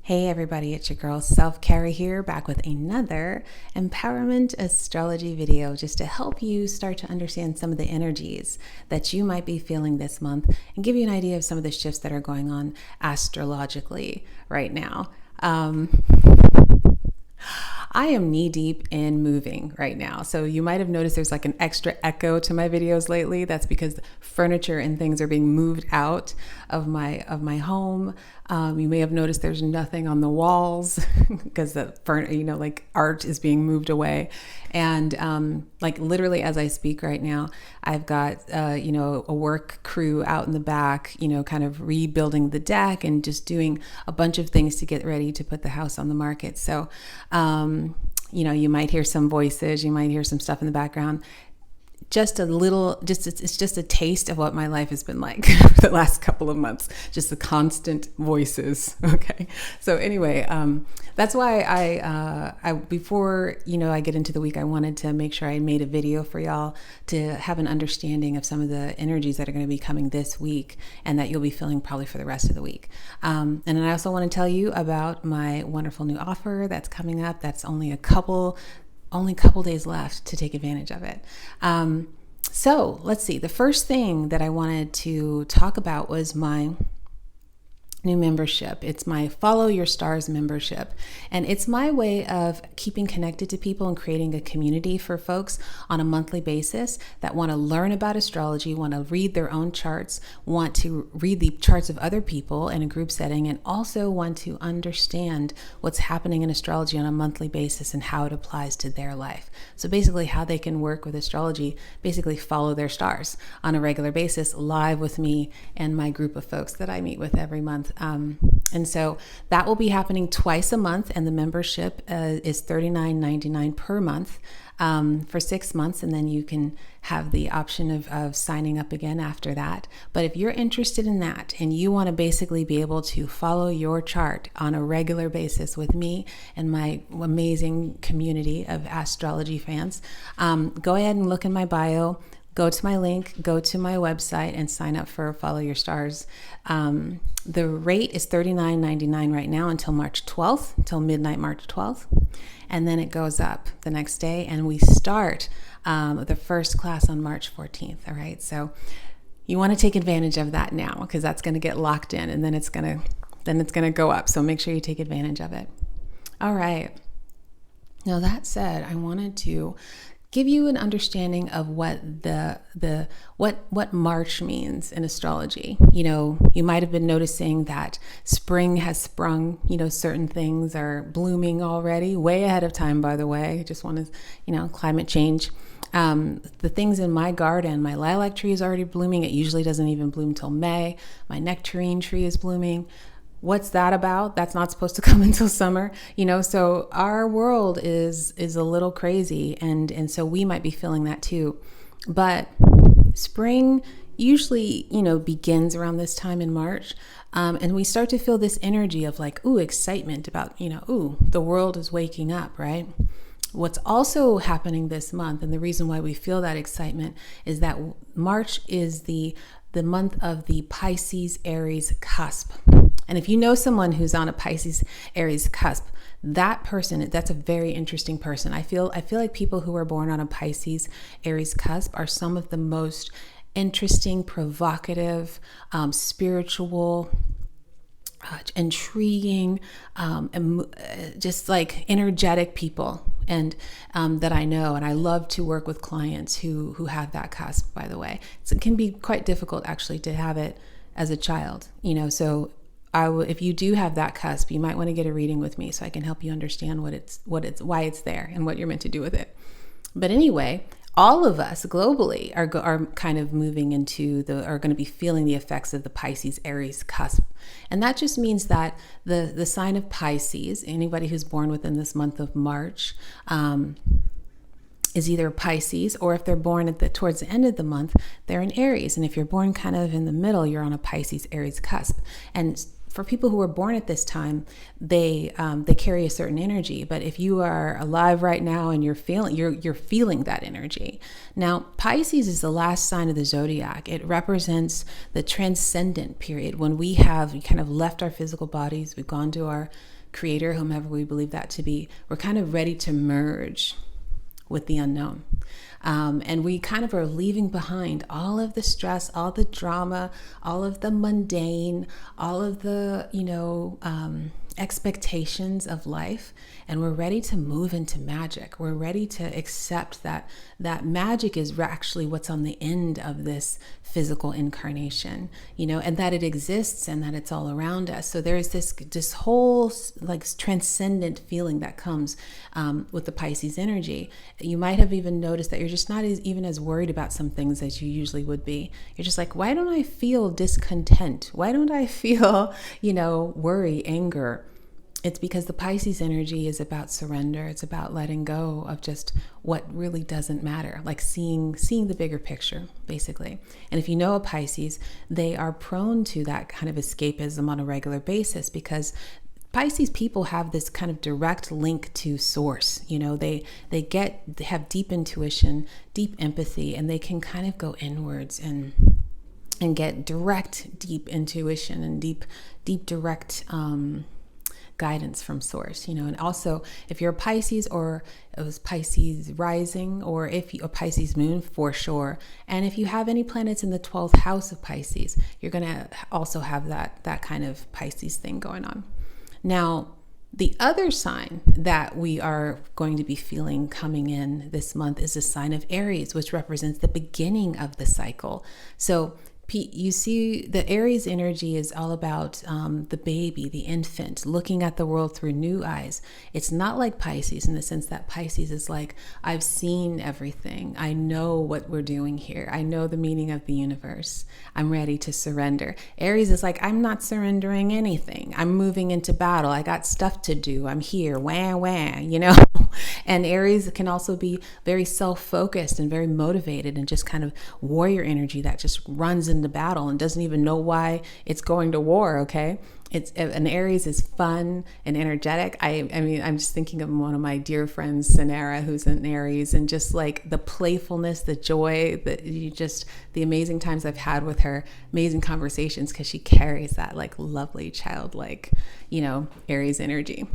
Hey everybody, it's your girl Self-Carry here, back with another empowerment astrology video just to help you start to understand some of the energies that you might be feeling this month and give you an idea of some of the shifts that are going on astrologically right now. I am knee deep in moving right now. So you might have noticed there's like an extra echo to my videos lately. That's because furniture and things are being moved out of my home. You may have noticed there's nothing on the walls because like art is being moved away. And like literally as I speak right now, I've got a work crew out in the back, kind of rebuilding the deck and just doing a bunch of things to get ready to put the house on the market. So you might hear some voices, you might hear some stuff in the background. It's just a taste of what my life has been like for the last couple of months, just the constant voices. Okay. So anyway, that's why I before, I get into the week, I wanted to make sure I made a video for y'all to have an understanding of some of the energies that are going to be coming this week and that you'll be feeling probably for the rest of the week. And then I also want to tell you about my wonderful new offer that's coming up. That's only a couple days left to take advantage of it. So let's see. The first thing that I wanted to talk about was my new membership. It's my Follow Your Stars membership. And it's my way of keeping connected to people and creating a community for folks on a monthly basis that want to learn about astrology, want to read their own charts, want to read the charts of other people in a group setting, and also want to understand what's happening in astrology on a monthly basis and how it applies to their life. So basically how they can work with astrology, basically follow their stars on a regular basis live with me and my group of folks that I meet with every month. And so that will be happening twice a month, and the membership is $39.99 per month for 6 months, and then you can have the option of signing up again after that. But if you're interested in that and you want to basically be able to follow your chart on a regular basis with me and my amazing community of astrology fans, go ahead and look in my bio. Go to my link, go to my website, and sign up for Follow Your Stars. The rate is $39.99 right now until March 12th, until midnight March 12th. And then it goes up the next day, and we start the first class on March 14th. All right, so you want to take advantage of that now because that's going to get locked in, and then it's going to go up. So make sure you take advantage of it. All right. Now that said, I wanted to give you an understanding of what what March means in astrology. You might have been noticing that spring has sprung. Certain things are blooming already, way ahead of time, by the way. Just want to, climate change. The things in my garden, my lilac tree is already blooming. It usually doesn't even bloom till May. My nectarine tree is blooming. What's that about? That's not supposed to come until summer, so our world is a little crazy, and so we might be feeling that too. But spring usually, begins around this time in March, and we start to feel this energy of like, excitement about, the world is waking up, right? What's also happening this month, and the reason why we feel that excitement, is that March is the month of the Pisces Aries Cusp. And if you know someone who's on a Pisces Aries cusp, that person, that's a very interesting person. I feel like people who are born on a Pisces Aries cusp are some of the most interesting, provocative, spiritual, intriguing, just like energetic people, and that I know. And I love to work with clients who have that cusp, by the way. So it can be quite difficult actually to have it as a child, so if you do have that cusp, you might want to get a reading with me so I can help you understand why it's there and what you're meant to do with it. But anyway, all of us globally are kind of moving are going to be feeling the effects of the Pisces Aries cusp. And that just means that the sign of Pisces, anybody who's born within this month of March, is either Pisces, or if they're born towards the end of the month, they're in Aries. And if you're born kind of in the middle, you're on a Pisces Aries cusp. And for people who are born at this time, they carry a certain energy. But if you are alive right now and you're feeling that energy. Now, Pisces is the last sign of the zodiac. It represents the transcendent period when we kind of left our physical bodies. We've gone to our creator, whomever we believe that to be. We're kind of ready to merge with the unknown. And we kind of are leaving behind all of the stress, all the drama, all of the mundane, all of the, expectations of life. And we're ready to move into magic. We're ready to accept that magic is actually what's on the end of this physical incarnation, and that it exists and that it's all around us. So there's this whole like transcendent feeling that comes with the Pisces energy. You might have even noticed that you're just not even as worried about some things as you usually would be. You're just like, why don't I feel discontent? Why don't I feel, worry, anger? It's because the Pisces energy is about surrender. It's about letting go of just what really doesn't matter, like seeing the bigger picture, basically. And if you know a Pisces, they are prone to that kind of escapism on a regular basis because Pisces people have this kind of direct link to source. They have deep intuition, deep empathy, and they can kind of go inwards and get direct, deep intuition and deep direct guidance from source, and also if you're a Pisces or it was Pisces rising, or if you a Pisces moon for sure, and if you have any planets in the 12th house of Pisces, you're going to also have that kind of Pisces thing going on. Now, the other sign that we are going to be feeling coming in this month is the sign of Aries, which represents the beginning of the cycle. So you see, the Aries energy is all about the baby, the infant, looking at the world through new eyes. It's not like Pisces in the sense that Pisces is like, I've seen everything. I know what we're doing here. I know the meaning of the universe. I'm ready to surrender. Aries is like, I'm not surrendering anything. I'm moving into battle. I got stuff to do. I'm here. Wah, wah, And Aries can also be very self-focused and very motivated and just kind of warrior energy that just runs into battle and doesn't even know why it's going to war. Okay. An Aries is fun and energetic. I mean, I'm just thinking of one of my dear friends, Sanara, who's an Aries, and just like the playfulness, the joy, the amazing times I've had with her, amazing conversations, because she carries that like lovely childlike, Aries energy.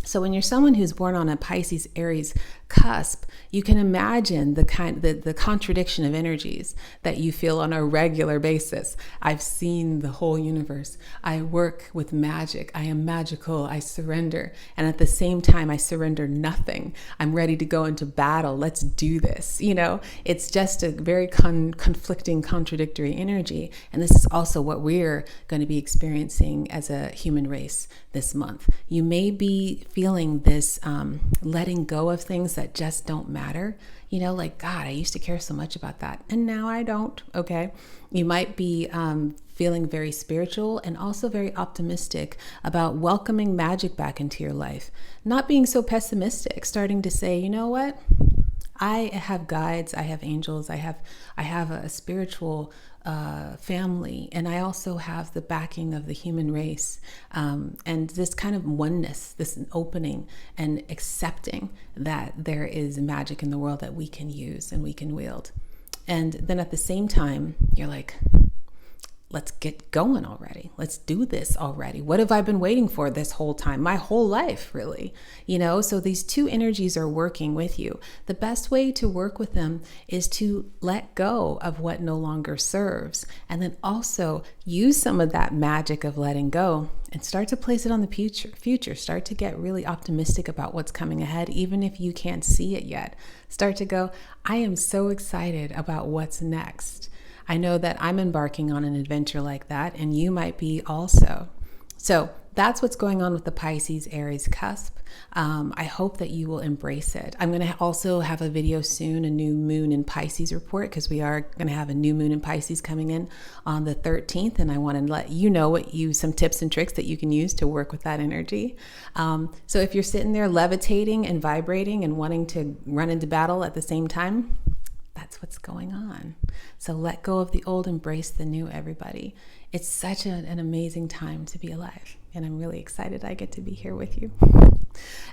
So when you're someone who's born on a Pisces Aries cusp, you can imagine the contradiction of energies that you feel on a regular basis. I've seen the whole universe. I work with magic. I am magical. I surrender. And at the same time, I surrender nothing. I'm ready to go into battle. Let's do this. It's just a very conflicting, contradictory energy. And this is also what we're going to be experiencing as a human race this month. You may be feeling this letting go of things that just don't matter. Like, God, I used to care so much about that, and now I don't. Okay. You might be feeling very spiritual and also very optimistic about welcoming magic back into your life, not being so pessimistic, starting to say, you know what? I have guides, I have angels, I have a spiritual family, and I also have the backing of the human race, and this kind of oneness, this opening and accepting that there is magic in the world that we can use and we can wield. And then at the same time, you're like, let's get going already. Let's do this already. What have I been waiting for this whole time? My whole life, really. So these two energies are working with you. The best way to work with them is to let go of what no longer serves, and then also use some of that magic of letting go and start to place it on the future. Start to get really optimistic about what's coming ahead, even if you can't see it yet. Start to go, I am so excited about what's next. I know that I'm embarking on an adventure like that, and you might be also. So that's what's going on with the Pisces Aries cusp. I hope that you will embrace it. I'm going to also have a video soon, a new moon in Pisces report, because we are going to have a new moon in Pisces coming in on the 13th. And I want to let you know some tips and tricks that you can use to work with that energy. So if you're sitting there levitating and vibrating and wanting to run into battle at the same time, That's what's going on. So let go of the old, embrace the new, everybody. It's such an amazing time to be alive. And I'm really excited I get to be here with you.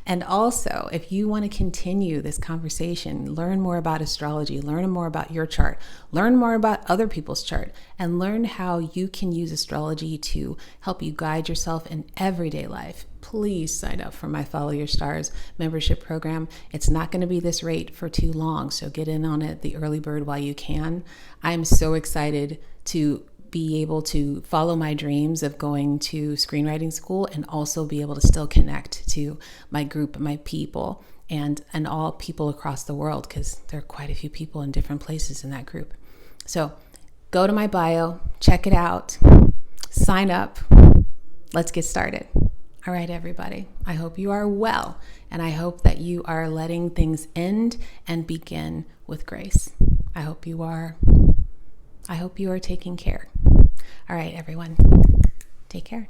And also, if you want to continue this conversation, learn more about astrology, learn more about your chart, learn more about other people's chart, and learn how you can use astrology to help you guide yourself in everyday life, please sign up for my Follow Your Stars membership program. It's not going to be this rate for too long, so get in on it, the early bird, while you can. I'm so excited to be able to follow my dreams of going to screenwriting school and also be able to still connect to my group, my people, and all people across the world, because there are quite a few people in different places in that group. So go to my bio, check it out, sign up. Let's get started. All right, everybody. I hope you are well, and I hope that you are letting things end and begin with grace. I hope you are taking care. All right, everyone. Take care.